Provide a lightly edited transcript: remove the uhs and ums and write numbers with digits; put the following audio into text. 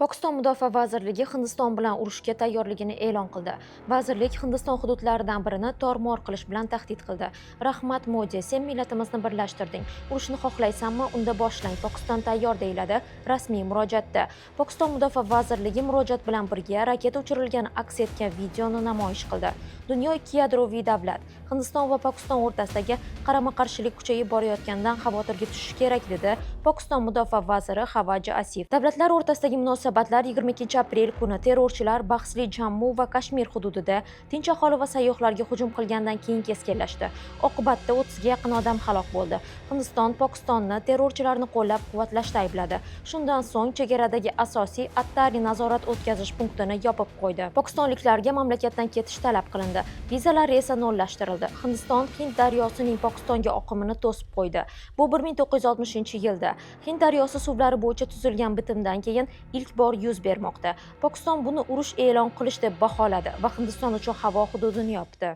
Pokiston Mudofaa vazirligi Hindiston bilan urushga tayyorligini e'lon qildi. Vazirlik Hindiston hududlaridan birini tor-mor qilish bilan tahdid qildi. Rahmat Modi, sen millatimizni birlashtirding. Urushni xohlaysanmi? Unda boshlang. Pokiston tayyor deyiladi rasmiy murojaatda. Pokiston Mudofaa vazirligi murojaat bilan birga raketa uchirilgan aks etgan videoni namoyish qildi. Dunyo ikki yadroviy davlat. Hindiston va Pokiston o'rtasidagi qarama-qarshilik kuchayib borayotganidan xavotirga tushish kerak dedi Pokiston Mudofaa vaziri Havaji Asif. Davlatlar o'rtasidagi munosabatlar 22 aprel kuni terrorchilar bahsli Jammu va Kashmir hududida tinch aholi va sayyohlarga hujum qilgandan keyin keskinlashdi. Oqibatda 30 ga yaqin odam halok bo'ldi. Hindiston Pokistonni terrorchilarni qo'llab-quvvatlashda aybladi. Shundan so'ng chegaradagi asosiy Attari nazorat o'tkazish punktini yopib qo'ydi. Pokistonliklarga mamlakatdan ketish talab qilindi. Vizalar esa nollashtirildi. Hindiston Hind daryosining Pokistonga oqimini to'sib qo'ydi. Bu 1960-yilda Hind daryosi suvlari bo'yicha tuzilgan bitimdan keyin ilk bor yuz bermoqda. Pokiston buni urush e'lon qilish deb baholadi va Hindiston uchun havo hududini yopdi.